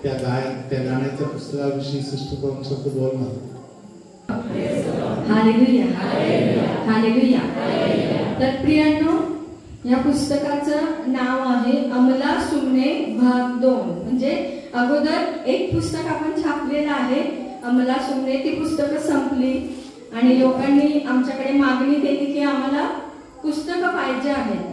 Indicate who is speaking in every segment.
Speaker 1: त्या गाण्याच्या पुस्तकाविषयी सिस्टर आमच्यासोबत बोलणार.
Speaker 2: Hallelujah hallelujah. तर प्रियांनो, या पुस्तकाचं नाव आहे अमला सुमने भाग 2. म्हणजे अगोदर एक पुस्तक आपण छापलेलं आहे अमला सुमने. ती पुस्तकं संपली आणि लोकांनी आमच्याकडे मागणी केली की आम्हाला पुस्तकं पाहिजे आहेत.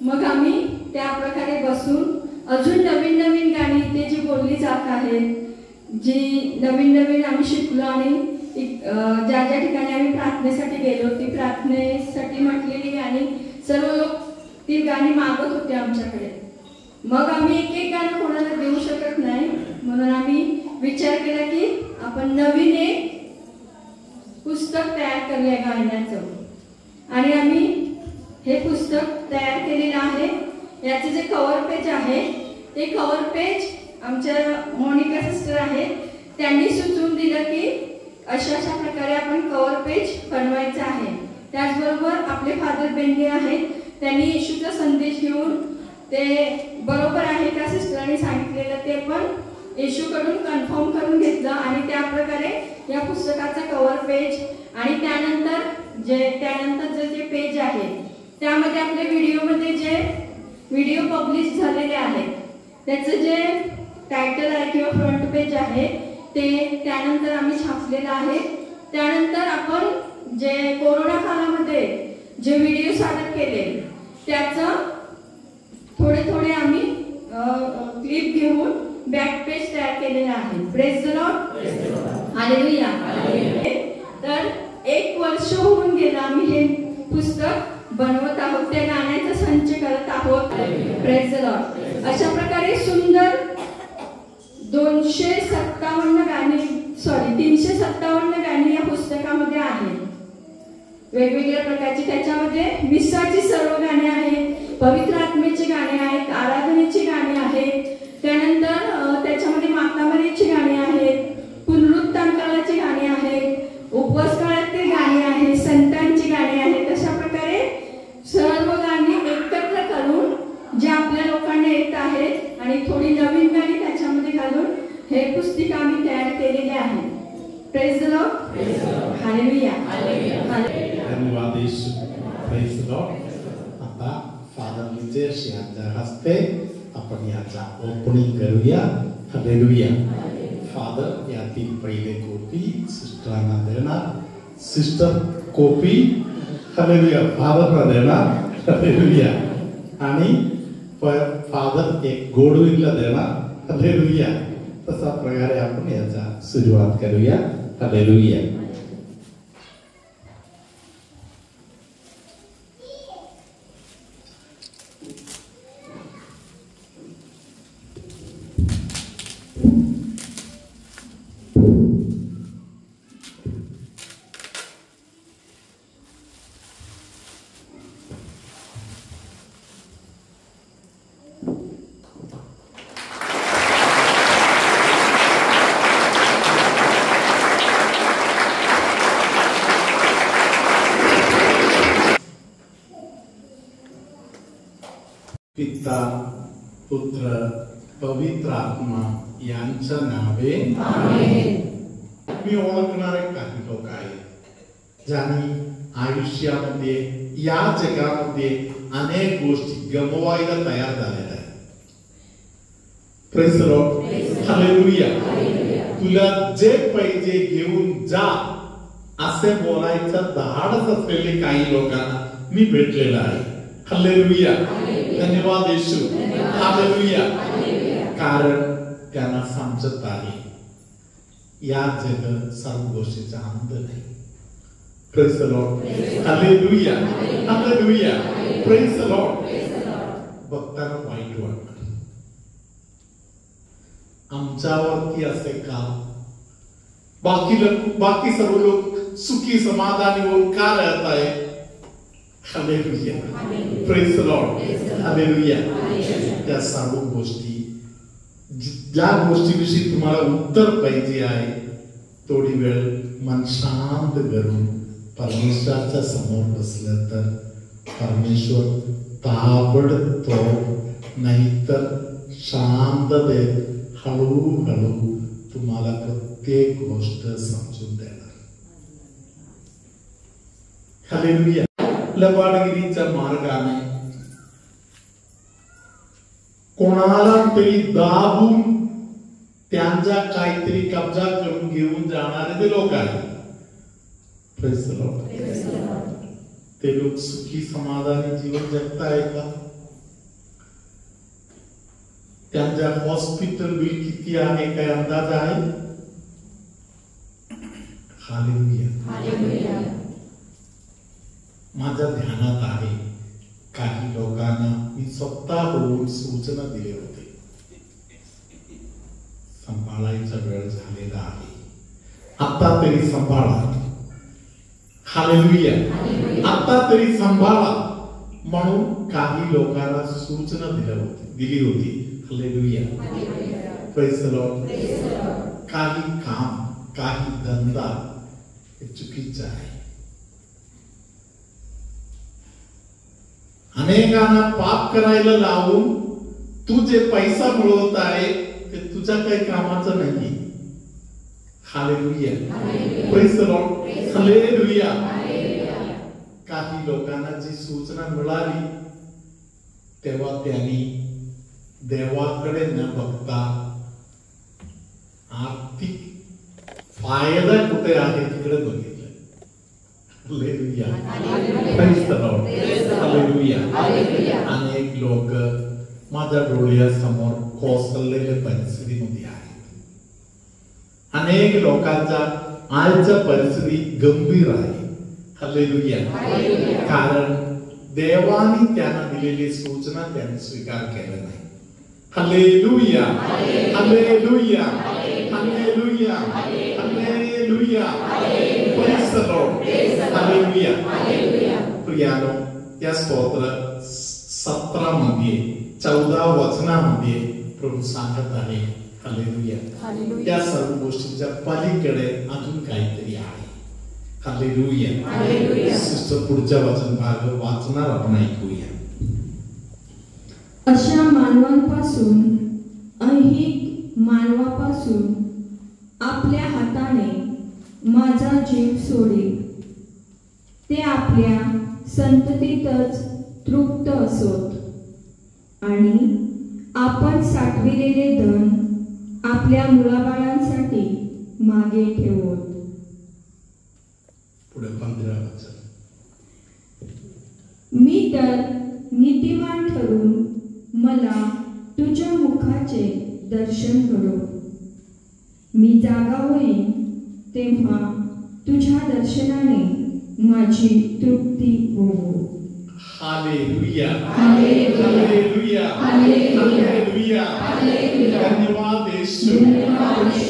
Speaker 2: मग आम्ही त्या प्रकारे बसून अजून नवीन नवीन गाणी इथे जी बोलली जात आहेत, जी नवीन नवीन आम्ही शिकलो आणि ज्या ज्या ठिकाणी आम्ही प्रार्थनेसाठी गेलो ती प्रार्थनेसाठी म्हटलेली गाणी सर्व लोक ती गाणी मागत होते आमच्याकडे. मग आम्ही एक एक गाणं कोणाला देऊ शकत नाही, म्हणून आम्ही विचार केला की आपण नवीन एक पुस्तक तयार करूया गाण्याचं. आणि आम्ही हे पुस्तक तयार केलेलं आहे. याचे जे कव्हर पेज आहे ते कव्हर पेज आमच्या मोनिका सिस्टर आहेत, त्यांनी सुचवून दिलं की अशा अशा प्रकारे आपण कव्हर पेज बनवायचं आहे. त्याचबरोबर आपले फादर बेंडे आहेत, त्यांनी येशूचा संदेश घेऊन ते बरोबर आहे का सिस्टरांनी सांगितलेलं ते पण येशूकडून कन्फर्म करून घेतलं आणि त्या प्रकारे या पुस्तकाचं कव्हर पेज आणि त्यानंतर जे पेज आहे त्यामध्ये आपल्या व्हिडिओमध्ये जे व्हिडिओ पब्लिश झालेले आहेत त्याचं जे टायटल आहे किंवा फ्रंट पेज आहे ते त्यानंतर आम्ही छापलेलं आहे. त्यानंतर आपण जे कोरोना काळामध्ये जे व्हिडिओ सादर केले त्याचं थोडे आम्ही क्लिप घेऊन बॅक पेज तयार केलेलं आहे. Praise the Lord hallelujah. तर 1 वर्ष होऊन गेलं आम्ही हे पुस्तक बनवत आहोत, त्या गाण्याचा संच करत आहोत. Praise the Lord. अशा प्रकारे सुंदर 357 गाणी या पुस्तकामध्ये आहेत वेगवेगळ्या प्रकारची. त्याच्यामध्ये विसाची सर्व गाणी आहेत, पवित्र आत्मेची गाणी आहेत, आराधनेची गाणी आहेत, त्यानंतर त्याच्यामध्ये मातामरीची गाणी आहेत, पुनरुत्थान काळाची गाणी आहेत, उपवास काळातील गाणी आहेत, संतांची गाणी आहेत. अशा प्रकारे सर्व गाणी एकत्र करून जे आपल्या लोकांना येत आहेत आणि थोडी नवीन गाणी त्याच्यामध्ये घालून हे पुस्तिका आम्ही तयार केलेले आहे. Praise the Lord hallelujah.
Speaker 1: धन्यवाद येशू. Praise the Lord. आता फादर नितेश यांच्या हस्ते आपण याचा ओपनिंग करूया. हालेलुया. फादर यातील पहिले कॉपी सिस्टरांना देणार. सिस्टर कॉपी हालेलुया फादरला देणार. हालेलुया. आणि फादर एक गोडविनला देणार. हालेलुया. तसा प्रकारे आपण याचा सुरुवात करूया. हालेलुया. पिता पुत्र पवित्र आत्मा यांच्या नावे आमेन. मी ओळखणारे काही लोक आहेत ज्यांनी आयुष्यामध्ये या जगामध्ये अनेक गोष्टी गमवायला तयार झालेल्या आहेत. Praise the Lord hallelujah. तुला जे पाहिजे घेऊन जा असे बोलायचं धाडस असलेले काही लोकांना मी भेटलेला आहे. हालेलुया. धन्यवाद येशू. हालेलुया. कारण त्यांना समजत आहे या जग सर्व गोष्टीचा अंत नाही. Praise the Lord hallelujah. Hallelujah. Praise the Lord. बघताना वाईट वाटतं आमच्यावरती असे का बाकी सर्व लोक सुखी समाधानी होऊन का राहत आहे. Hallelujah. Praise the Lord hallelujah. त्या सर्व गोष्टी ज्या गोष्टीविषयी तुम्हाला उत्तर पाहिजे आहे थोडी वेळ मन शांत करून परमेश्वराच्या समोर बसलं तर परमेश्वर ताबडतोब नाहीतर शांततेत हळूहळू तुम्हाला प्रत्येक गोष्ट समजून देणार. हालेलुया. लबाडगिरीच्या मार्गाने कोणाला तरी दाबून त्यांचा काहीतरी कब्जा करून घेऊन जाणारे ते लोक आहेत. Praise the Lord. ते लोक सुखी समाधानी जीवन जगताय का? त्यांच्या हॉस्पिटल बिल किती आहे काय अंदाज आहे? हालेलुया. माझ्या ध्यानात आहे काही लोकांना मी स्वतः होऊन सूचना दिली होती. सांभाळायचा वेळ झालेला आहे, आता तरी सांभाळा. हालेलुया. आता तरी सांभाळा म्हणून काही लोकांना सूचना दिली होती. हालेलुया. Praise the Lord. काही काम, काही धंदा हे चुकीचं आहे. अनेकांना पाप करायला लावून तू जे पैसा मिळवत आहे ते तुझ्या काही कामाचं नाही. Hallelujah. Praise the Lord. Hallelujah. काही लोकांना जी सूचना मिळाली तेव्हा त्यांनी देवाकडे न बघता आर्थिक फायदा कुठे आहे तिकडे बघितलं. Hallelujah. Praise the Lord. Hallelujah. अनेक लोक माझ्या डोळ्यासमोर कोसळलेल्या परिस्थितीमध्ये आहेत. अनेक लोकांच्या आजच्या परिस्थिती गंभीर आहे. हालेलुया. कारण देवाने त्यांना दिलेली सूचना त्यांनी स्वीकार केला नाही. Hallelujah. Hallelujah. Hallelujah. Hallelujah. Praise the Lord. Hallelujah. प्रियानो, या स्तोत्र 17 मध्ये 14 वचनामध्ये प्रभू सांगत आहे हालेलुया. त्या सर्व गोष्टींच्या पलीकडे अजून काहीतरी आहे. हालेलुया. सिस्टर पुढच्या वचन भाग वाचणार आपण ऐकूया.
Speaker 2: अशा मानवांपासून, ऐहिक मानवापासून आपल्या हाताने माझा जीव सोडेल. ते आपल्या संततीतच तृप्त असोत आणि आपण साठविलेले धन आपल्या मुलाबाळांसाठी मागे ठेवोत.
Speaker 1: पुढे 15 वचन.
Speaker 2: मी तर नीतिमान ठरून मला तुझ्या मुखाचे दर्शन करो. मी जागा होईन तेव्हा तुझ्या दर्शनाने माझी तृप्ती होवो.
Speaker 1: हालेलुया.
Speaker 2: हालेलुया.
Speaker 1: हालेलुया. हालेलुया. धन्यवाद Yeshu.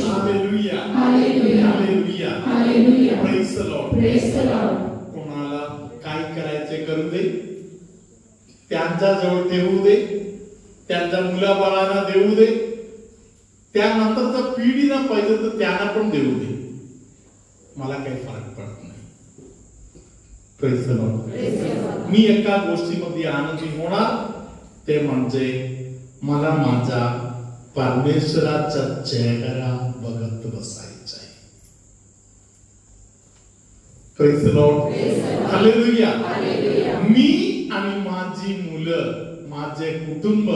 Speaker 1: Hallelujah. Hallelujah. Hallelujah. Praise the Lord.
Speaker 2: Praise the Lord.
Speaker 1: कोणाला काय करायचे करू दे, त्यांच्या जवळ ठेवू दे, त्यांच्या मुलाबाळांना देऊ दे, त्यानंतरच्या पिढीला पाहिजे तर त्यांना पण देऊ दे. मला काही फरक पडत नाही. Praise the Lord. मी एका गोष्टीमध्ये आनंदी होणार, ते म्हणजे मला माझा परमेश्वराचा चेहरा बघत बसायचा आहे. Praise the Lord. हालेलुया. मी आणि माझी मुलं, माझे कुटुंब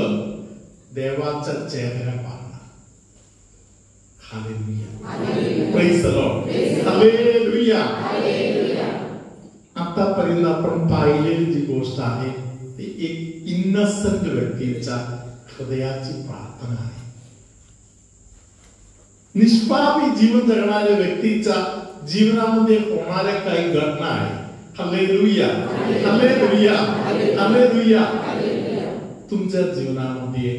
Speaker 1: देवाचा चेहरा पाहणार. Hallelujah. Praise the Lord. Hallelujah. आतापर्यंत आपण पाहिलेली जी गोष्ट आहे ती एक इन्नोसेंट व्यक्तीच्या हृदयाची प्रार्थना आहे. निष्पापी जीवन जगणाऱ्या व्यक्तीच्या जीवनामध्ये होणाऱ्या काही घटना आहे. हालेलुया. हालेलुया. हालेलुया. तुमच्या जीवनामध्ये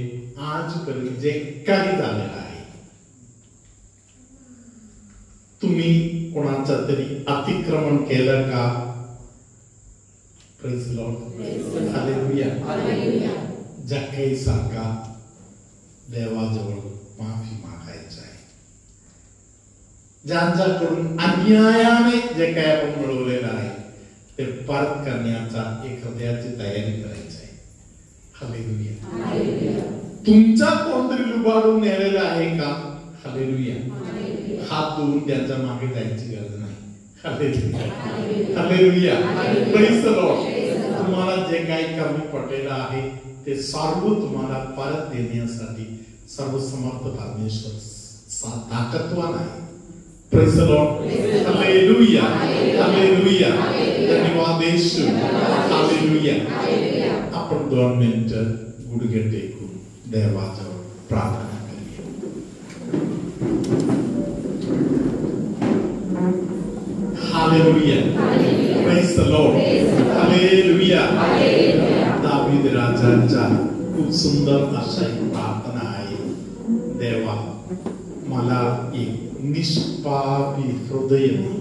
Speaker 1: आजपर्यंत जे काही झालेलं आहे, तुम्ही कोणाचा तरी अतिक्रमण केलं का? Praise the Lord. हालेलुया. जक्कई सारखा देवाजवळ माफी मागायची आहे. ज्यांच्याकडून अन्यायाने जे काय आपण मिळवलेलं आहे ते परत करण्याचा एक हृदयाची तयारी करायची आहे. हालेलुया. तुमचा कोणतरी लुबाडून नेलेला आहे का? हालेलुया. हात धुवून त्यांच्या मागे जायची गरज नाही. Hallelujah. Hallelujah. Praise the Lord. तुम्हाला जे काही कमी पडलेलं आहे ते सर्व तुम्हाला परत देण्यासाठी सर्वसमर्थ परमेश्वर ताकदवान आहे. Praise the Lord. Hallelujah. Hallelujah. धन्यवाद येशू. हालेलुया. आपण 2 मिनिटं गुडघे टेकून देवाजवळ प्रार्थना करूया. Hallelujah. Praise the Lord. Hallelujah. दावीद राजांचा खूप सुंदर अशा एक प्रार्थना आहे. देवा मला एक निष्पापी हृदय दे.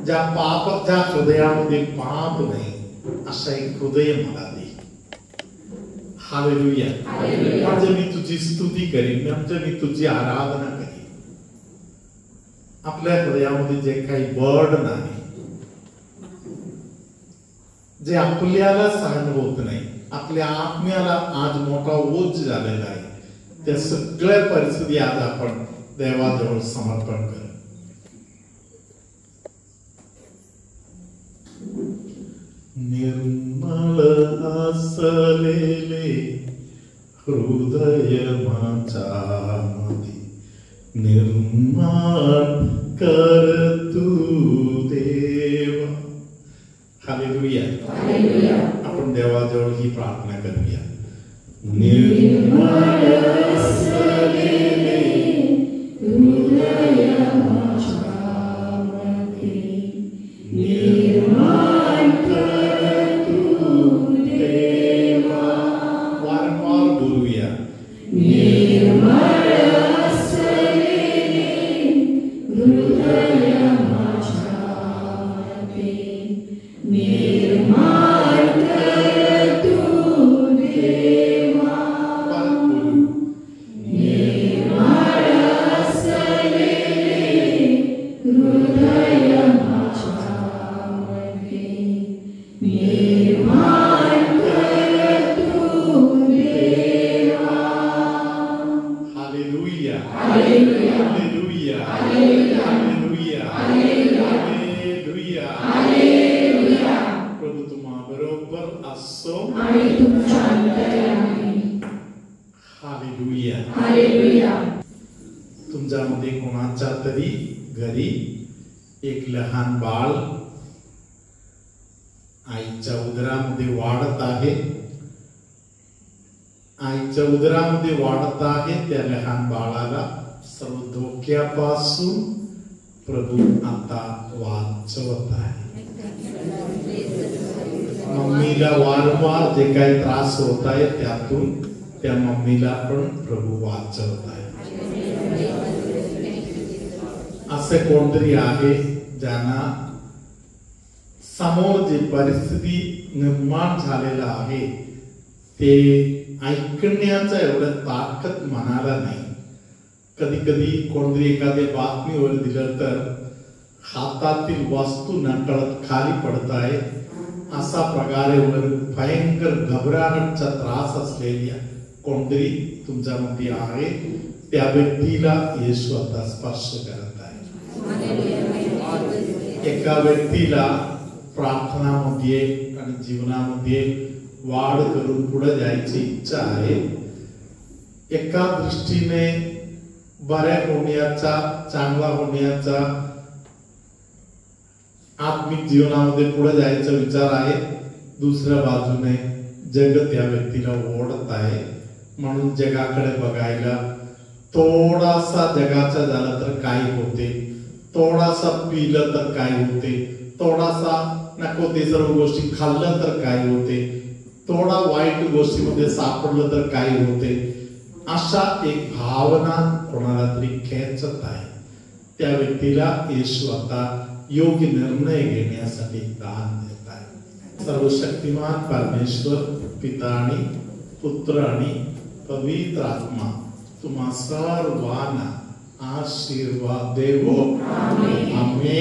Speaker 1: ज्या हृदयामध्ये पाप नाही अशा एक हृदय मला दे. हालेलुया. म्हणजे मी तुझी स्तुती करीन, म्हणजे मी तुझी आराधना करीन. आपल्या हृदयामध्ये जे काही बर्डन आहे, जे आपल्याला सहन होत नाही, आपल्या आत्म्याला आज मोठा ओझ झालेला आहे, त्या सगळ्या परिस्थिती आज आपण देवाजवळ समर्पण करू. निर्मळ असलेले हृदय माझ्यामध्ये निर्माण कर तू देवा. हालेलुया. आपण देवाजवळ ही प्रार्थना करूया. निर्मळ असलेले हृदय माझ्यामध्ये निर्माण कर तू देवा. वारंवार बोलूया. निर्मळ असलेले हृदय माझ्यामध्ये निर्माण कर तू देवा. निर्मळ असलेले हृदय माझ्यामध्ये निर्माण कर तू देवा. Hallelujah. Hallelujah. Hallelujah. Hallelujah. Hallelujah. Hallelujah. प्रभू तुम्हा बरोबर असो आणि तुमच्या अंतर्यामी. हालेलुया. हालेलुया. तुमच्यामध्ये कोणाच्या तरी घरी एक लहान बाळ आईच्या उदरामध्ये वाढत आहे. आईच्या उदरामध्ये वाढत आहे. त्या लहान बाळाला सर्व धोक्यापासून प्रभू आता वाचवत आहे. मम्मीला वारंवार जे काही त्रास होत आहे त्यातून त्या मम्मीला पण प्रभू वाचवत आहे. असे कोणतरी आहे ज्यांना समोर जी परिस्थिती निर्माण झालेला आहे ते ऐकण्याचा एवढं ताकद मनाला नाही. कधी कधी कोणतरी एखादी बातमीवर दिलं तर हातातील वस्तू नकळत खाली पडत आहे असा प्रकारे भयंकर घबराहटचा त्रास असलेल्या कोणतरी तुमच्यामध्ये आहे. त्या व्यक्तीला येशू आता स्पर्श करत आहे. एका व्यक्तीला प्रार्थनामध्ये आणि जीवनामध्ये वाढ करून पुढे जायची इच्छा आहे. एका दृष्टीने बऱ्या होण्याचा, चांगला होण्याचा, आत्मिक जीवनामध्ये पुढे जायचा विचार आहे. दुसऱ्या बाजूने जग त्या व्यक्तीला ओढत आहे. म्हणून जगाकडे बघायला थोडासा जगाचा झाला तर काय होते, थोडासा पिलं तर काय होते, थोडासा नको ते सर्व गोष्टी खाल्लं तर काय होते, थोडा वाईट गोष्टीमध्ये सापडलं तर काय होते, अशा एक भावना कोणाला तरी खेचत आहे. त्या व्यक्तीला येशू आता योग्य निर्णय घेण्यासाठी दान देत आहे. सर्वशक्तिमान परमेश्वर पिता आणि पुत्र आणि पवित्र आत्मा तुम्हा सर्वांना आशीर्वाद देवो. आमेन.